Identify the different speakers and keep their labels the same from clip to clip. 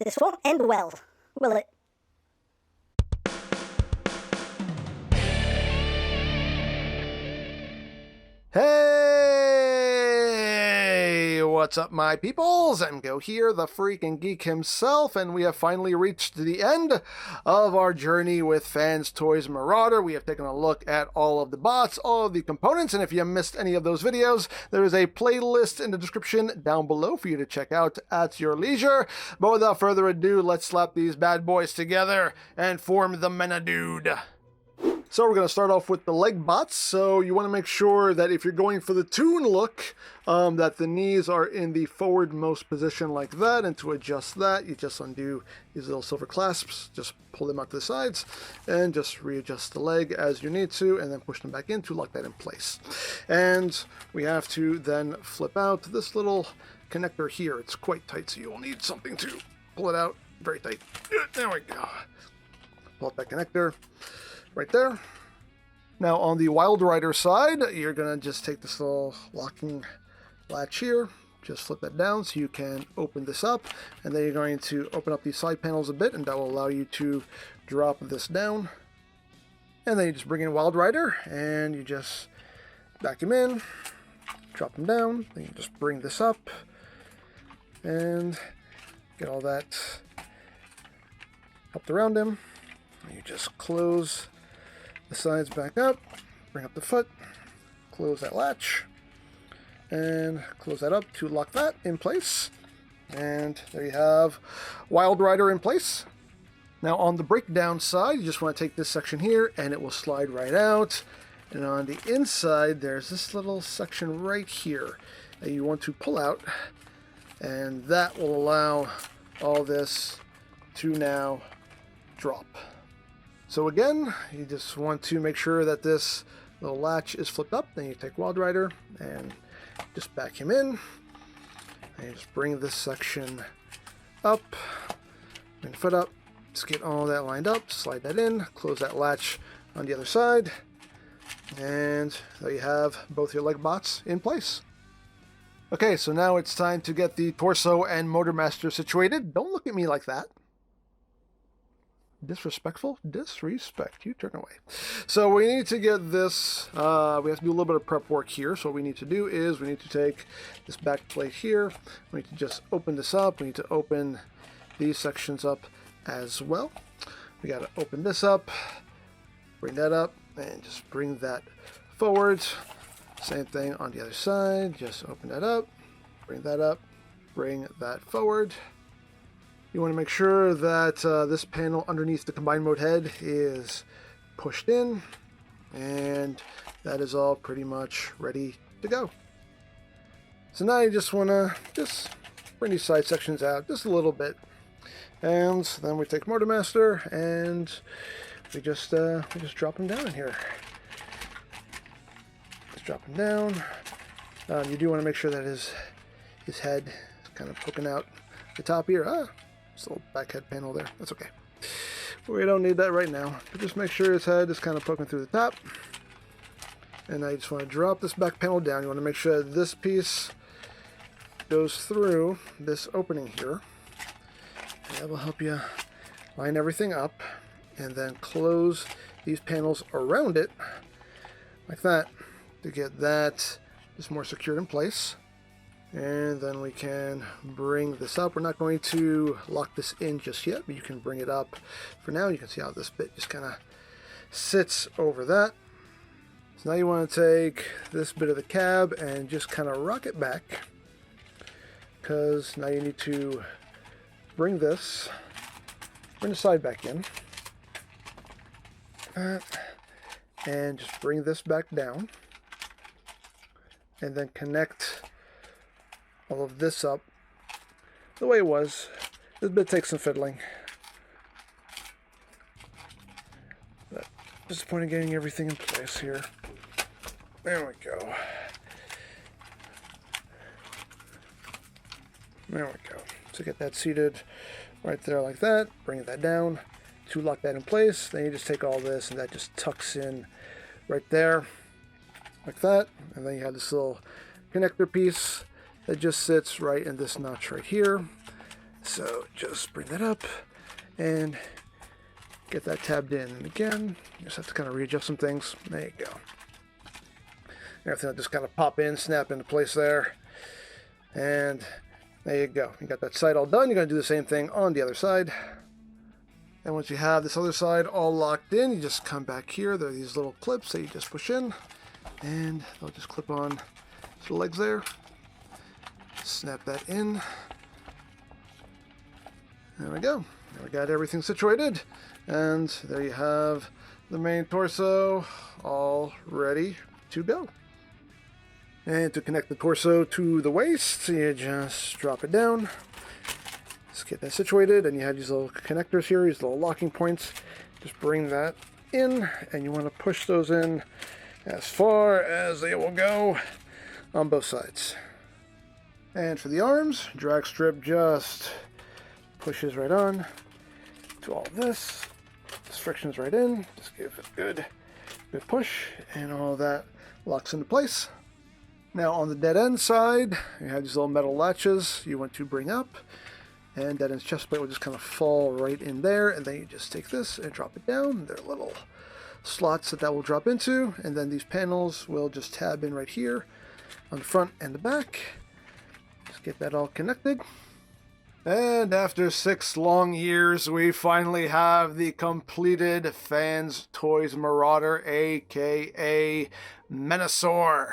Speaker 1: This won't end well, will it?
Speaker 2: Hey, what's up, my peoples? EmGo here, the freaking geek himself, and we have finally reached the end of our journey with Fans Toys Marauder. We have taken a look at all of the bots, all of the components, and if you missed any of those videos, there is a playlist in the description down below for you to check out at your leisure. But without further ado, let's slap these bad boys together and form the Menasor. So we're going to start off with the leg bots. So you want to make sure that if you're going for the toon look, that the knees are in the forwardmost position like that. And to adjust that, you just undo these little silver clasps, just pull them out to the sides, and just readjust the leg as you need to, and then push them back in to lock that in place. And we have to then flip out this little connector here. It's quite tight, so you'll need something to pull it out very tight. There we go. Pull out that connector right there. Now on the Wild Rider side, you're going to just take this little locking latch here, just flip that down so you can open this up, and then you're going to open up these side panels a bit, and that will allow you to drop this down. And then you just bring in Wild Rider, and you just back him in, drop him down, then you just bring this up, and get all that up around him. You just close the sides back up, bring up the foot, close that latch, and close that up to lock that in place. And there you have Wild Rider in place. Now on the breakdown side, you just want to take this section here and it will slide right out. And on the inside, there's this little section right here that you want to pull out, and that will allow all this to now drop. So again, you just want to make sure that this little latch is flipped up. Then you take Wild Rider and just back him in. And you just bring this section up, bring the foot up, just get all that lined up, slide that in, close that latch on the other side. And there you have both your leg bots in place. Okay, so now it's time to get the torso and Motor Master situated. Don't look at me like that. Disrespectful? Disrespect. You turn away. So we need to get this, we have to do a little bit of prep work here. So what we need to do is we need to take this back plate here. We need to just open this up. We need to open these sections up as well. We got to open this up, bring that up, and just bring that forward. Same thing on the other side. Just open that up, bring that up, bring that forward. You want to make sure that this panel underneath the combined mode head is pushed in, and that is all pretty much ready to go. So now you just want to just bring these side sections out just a little bit, and then we take Motor Master and we just drop him down in here. Just drop him down. You do want to make sure that his head is kind of poking out the top here. This little back head panel there. That's okay. We don't need that right now. But just make sure his head is kind of poking through the top. And now you just want to drop this back panel down. You want to make sure that this piece goes through this opening here. And that will help you line everything up. And then close these panels around it like that to get that just more secured in place. And then we can bring this up. We're not going to lock this in just yet, but you can bring it up for now. You can see how this bit just kind of sits over that. So now you want to take this bit of the cab and just kind of rock it back, because now you need to bring the side back in. And just bring this back down. And then connect all of this up the way it was. This bit takes some fiddling, but just the point of getting everything in place here. There we go. There we go. So get that seated right there like that. Bring that down to lock that in place. Then you just take all this and that just tucks in right there like that. And then you have this little connector piece that just sits right in this notch right here. So just bring that up and get that tabbed in. And again, you just have to kind of readjust some things. There you go. Everything will just kind of pop in, snap into place there. And there you go. You got that side all done. You're going to do the same thing on the other side. And once you have this other side all locked in, you just come back here. There are these little clips that you just push in. And they'll just clip on the legs there. Snap that in. There we go. Now we got everything situated. And there you have the main torso all ready to go. And to connect the torso to the waist, you just drop it down. Just get that situated, and you have these little connectors here, these little locking points. Just bring that in, and you want to push those in as far as they will go on both sides. And for the arms, drag strip just pushes right on to all of this. This friction's right in. Just give it a good push, and all that locks into place. Now on the dead end side, you have these little metal latches you want to bring up, and dead end's chest plate will just kind of fall right in there, and then you just take this and drop it down. There are little slots that will drop into, and then these panels will just tab in right here on the front and the back. Just get that all connected. And after 6 long years, we finally have the completed Fans Toys Marauder, aka Menasor.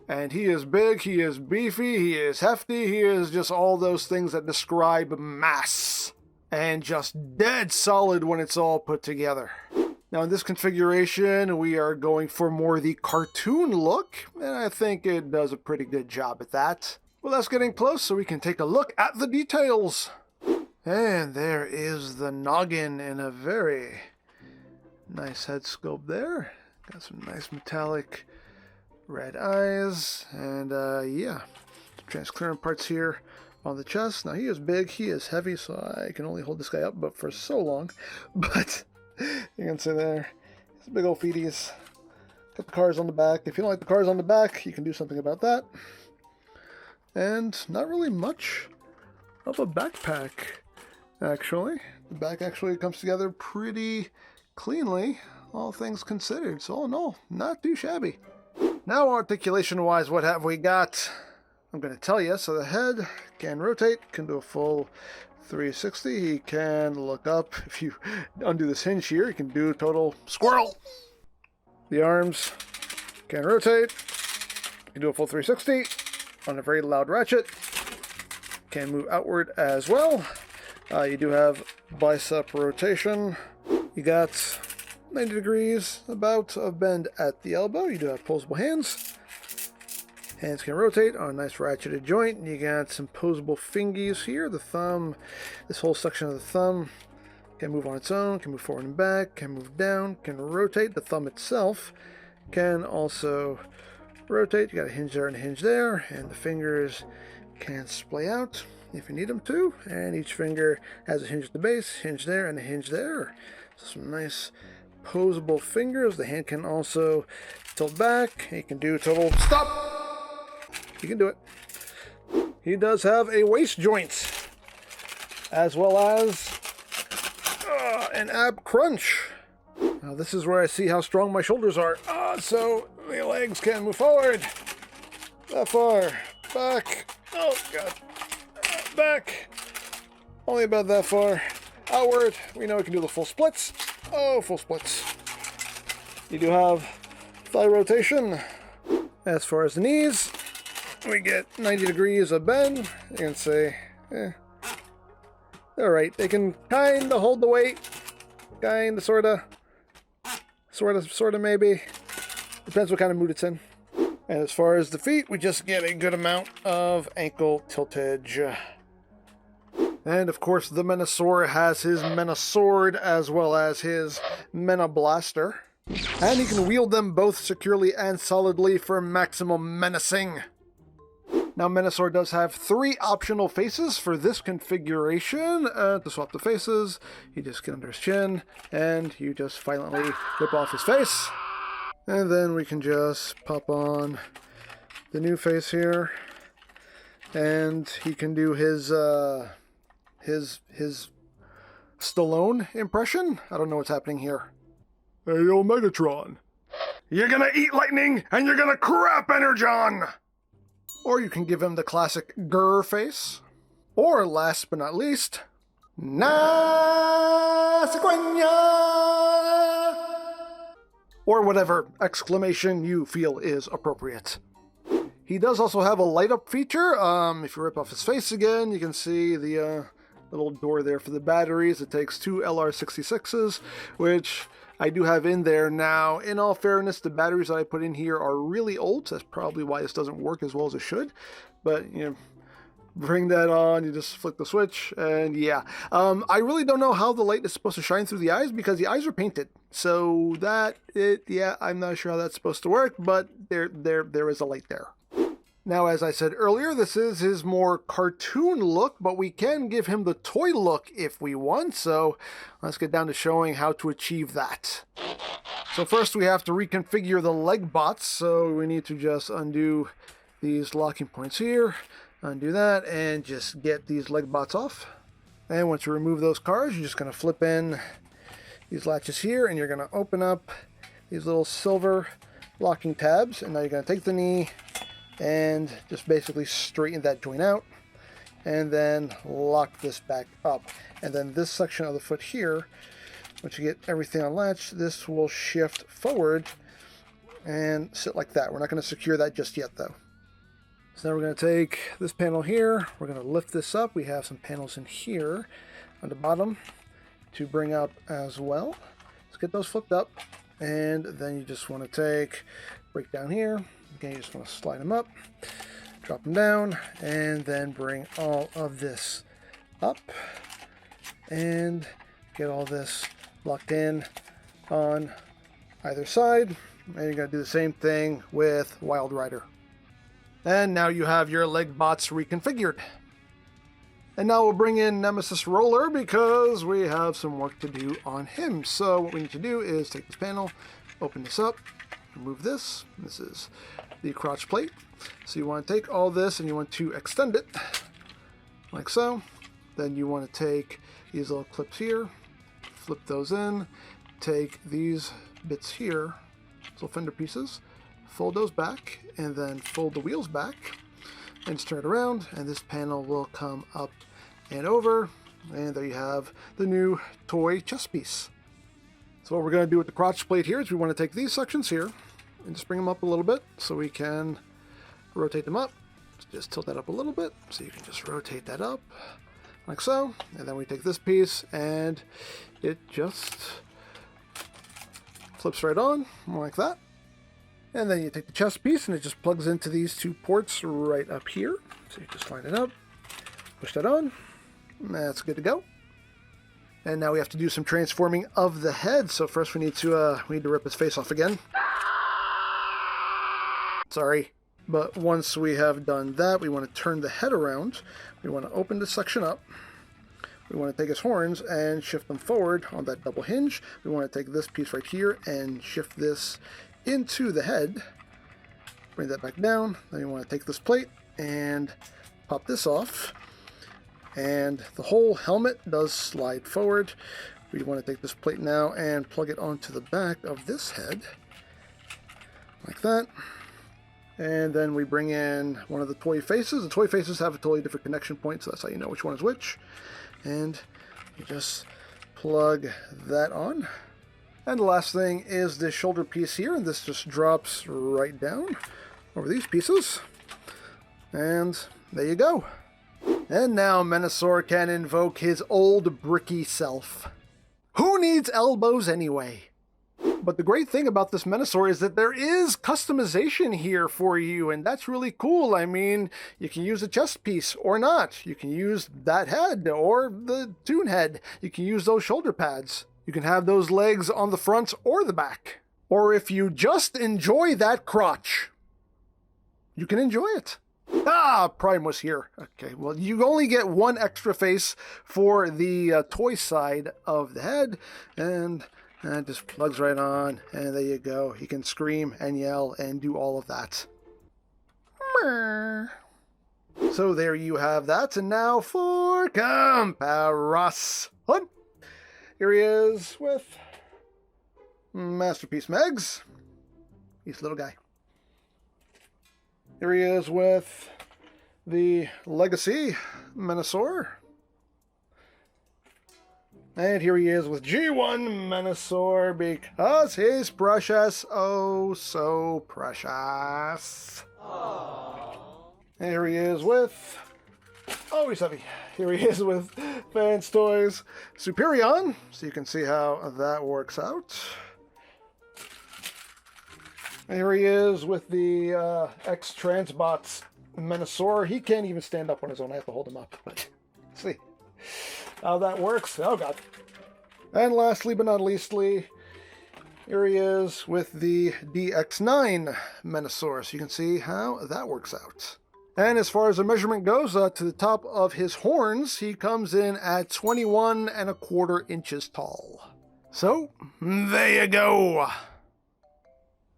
Speaker 2: And he is big, he is beefy, he is hefty, he is just all those things that describe mass. And just dead solid when it's all put together. Now in this configuration, we are going for more the cartoon look, and I think it does a pretty good job at that. Well, that's getting close, so we can take a look at the details. And there is the noggin in a very nice head sculpt there. Got some nice metallic red eyes, and yeah, transparent parts here on the chest. Now he is big, he is heavy, so I can only hold this guy up but for so long. But you can see there, it's big old feeties. Got the cars on the back. If you don't like the cars on the back, you can do something about that. And not really much of a backpack, actually. The back actually comes together pretty cleanly, all things considered. So, no, not too shabby. Now, articulation-wise, what have we got? I'm going to tell you. So the head can rotate, can do a full 360. He can look up. If you undo this hinge here, you can do a total squirrel. The arms can rotate. You can do a full 360 on a very loud ratchet. Can move outward as well. You do have bicep rotation. You got 90 degrees about of bend at the elbow. You do have posable hands. Hands can rotate on a nice ratcheted joint. You got some posable fingies here. The thumb, this whole section of the thumb can move on its own, can move forward and back, can move down, can rotate. The thumb itself can also rotate. You got a hinge there and a hinge there, and the fingers can splay out if you need them to. And each finger has a hinge at the base, hinge there, and a hinge there. So some nice posable fingers. The hand can also tilt back. You can do total stop. You can do it. He does have a waist joint as well as an ab crunch. Now this is where I see how strong my shoulders are. So the legs can move forward, that far, back. Oh god, back. Only about that far. Outward. We know we can do the full splits. Oh, full splits. You do have thigh rotation. As far as the knees, we get 90 degrees of bend. You can say, alright, they can kind of hold the weight. Kind of, sort of, maybe. Depends what kind of mood it's in. And as far as the feet, we just get a good amount of ankle tiltage. And of course, the Menasor has his Menasword as well as his Mena Blaster. And he can wield them both securely and solidly for maximum menacing. Now, Menasor does have 3 optional faces for this configuration. To swap the faces, you just get under his chin, and you just violently rip off his face. And then we can just pop on the new face here. And he can do his his Stallone impression. I don't know what's happening here. Hey, yo, Megatron. You're gonna eat lightning, and you're gonna crap Energon! Or you can give him the classic grr face. Or, last but not least, Na sequoia! Or whatever exclamation you feel is appropriate. He does also have a light up feature. If you rip off his face again, you can see the little door there for the batteries. It takes 2 LR66s, which I do have in there now. In all fairness, the batteries that I put in here are really old. So that's probably why this doesn't work as well as it should. But, you know, bring that on, you just flick the switch, and yeah. I really don't know how the light is supposed to shine through the eyes because the eyes are painted. So I'm not sure how that's supposed to work, but there is a light there. Now, as I said earlier, this is his more cartoon look, but we can give him the toy look if we want, so let's get down to showing how to achieve that. So first we have to reconfigure the leg bots, so we need to just undo these locking points here, undo that, and just get these leg bots off. And once you remove those cars, you're just going to flip in these latches here, and you're going to open up these little silver locking tabs, and now you're going to take the knee and just basically straighten that joint out, and then lock this back up. And then this section of the foot here, once you get everything on latch, this will shift forward and sit like that. We're not going to secure that just yet though. So now we're going to take this panel here, we're going to lift this up. We have some panels in here on the bottom to bring up as well. Let's get those flipped up, and then you just want to break down here. Again, you just want to slide them up, drop them down, and then bring all of this up and get all this locked in on either side. And you're going to do the same thing with Wild Rider. And now you have your leg bots reconfigured. And now we'll bring in Nemesis Roller because we have some work to do on him. So what we need to do is take this panel, open this up, remove this. This is the crotch plate. So you want to take all this and you want to extend it like so. Then you want to take these little clips here, flip those in, take these bits here, little fender pieces, fold those back, and then fold the wheels back, and just turn it around, and this panel will come up and over, and there you have the new toy chest piece. So what we're going to do with the crotch plate here is we want to take these sections here and just bring them up a little bit so we can rotate them up. Just tilt that up a little bit so you can just rotate that up like so. And then we take this piece and it just flips right on like that. And then you take the chest piece and it just plugs into these two ports right up here. So you just line it up, push that on, and that's good to go. And now we have to do some transforming of the head. So first we need to rip his face off again. Sorry. But once we have done that, we want to turn the head around. We want to open this section up. We want to take his horns and shift them forward on that double hinge. We want to take this piece right here and shift this into the head. Bring that back down. Then you want to take this plate and pop this off. And the whole helmet does slide forward. We want to take this plate now and plug it onto the back of this head. Like that. And then we bring in one of the toy faces. The toy faces have a totally different connection point, so that's how you know which one is which. And you just plug that on. And the last thing is this shoulder piece here, and this just drops right down over these pieces. And there you go. And now Menasor can invoke his old bricky self. Who needs elbows anyway? But the great thing about this Menasor is that there is customization here for you, and that's really cool. I mean, you can use a chest piece or not. You can use that head or the Toon head. You can use those shoulder pads. You can have those legs on the front or the back. Or if you just enjoy that crotch, you can enjoy it. Ah, Prime was here. Okay, well, you only get one extra face for the toy side of the head, and it just plugs right on, and there you go. You can scream and yell and do all of that. So So there you have that. And now for comparison. Here he is with Masterpiece Megs. He's a little guy. Here he is with the Legacy Menasor. And here he is with G1 Menasor because he's precious. Oh, so precious. Aww. And here he is with... Oh, he's heavy. Here he is with Fans Toys Superion. So you can see how that works out. And here he is with the X-Transbots Menasor. He can't even stand up on his own. I have to hold him up. But see how that works. Oh, God. And lastly, but not leastly, here he is with the DX9 Menasor. So you can see how that works out. And as far as the measurement goes, to the top of his horns, he comes in at 21¼ inches tall. So, there you go.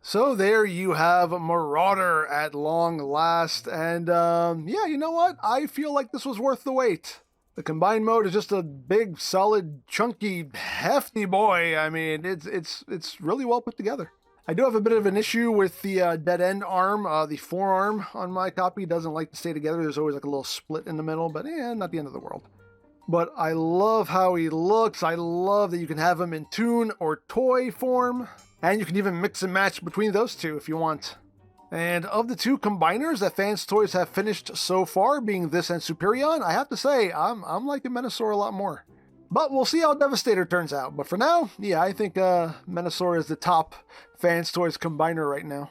Speaker 2: So there you have Marauder at long last. And yeah, you know what? I feel like this was worth the wait. The combined mode is just a big, solid, chunky, hefty boy. I mean, it's really well put together. I do have a bit of an issue with the dead end arm. The forearm on my copy doesn't like to stay together. There's always like a little split in the middle, but not the end of the world. But I love how he looks. I love that you can have him in toon or toy form. And you can even mix and match between those two if you want. And of the two combiners that Fans Toys have finished so far, being this and Superion, I have to say, I'm liking Menasor a lot more. But we'll see how Devastator turns out. But for now, yeah, I think Menasor is the top Fans Toys combiner right now.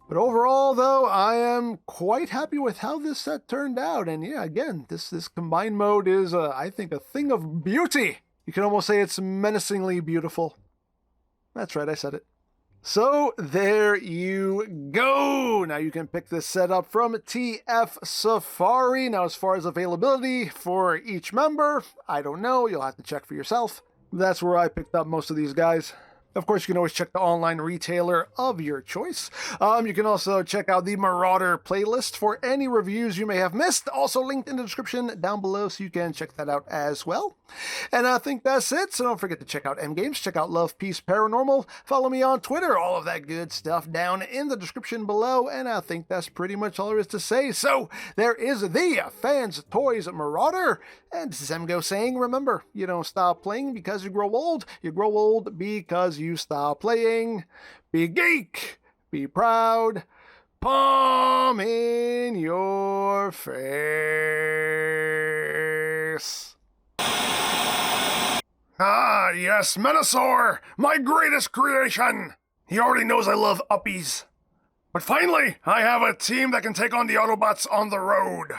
Speaker 2: But overall, though, I am quite happy with how this set turned out. And yeah, again, this combined mode is, I think, a thing of beauty. You can almost say it's menacingly beautiful. That's right, I said it. So there you go. Now you can pick this set up from TF Safari. Now as far as availability for each member, I don't know. You'll have to check for yourself. That's where I picked up most of these guys. Of course, you can always check the online retailer of your choice. You can also check out the Marauder playlist for any reviews you may have missed. Also linked in the description down below, so you can check that out as well. And I think that's it. So don't forget to check out EmGo's, check out Love, Peace, Paranormal. Follow me on Twitter, all of that good stuff down in the description below. And I think that's pretty much all there is to say. So there is the Fans Toys Marauder. And this is EmGo saying, remember, you don't stop playing because you grow old. You grow old because you stop playing. Be geek, be proud, palm in your face. Ah, yes, Menasor, my greatest creation. He already knows I love uppies. But finally, I have a team that can take on the Autobots on the road.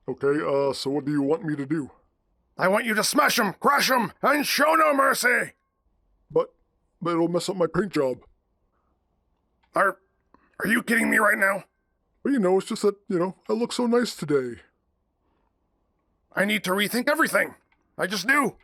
Speaker 3: Okay, so what do you want me to do?
Speaker 2: I want you to smash them, crash them, and show no mercy.
Speaker 3: But it'll mess up my paint job.
Speaker 2: Are you kidding me right now?
Speaker 3: But it's just that, I look so nice today.
Speaker 2: I need to rethink everything. I just do.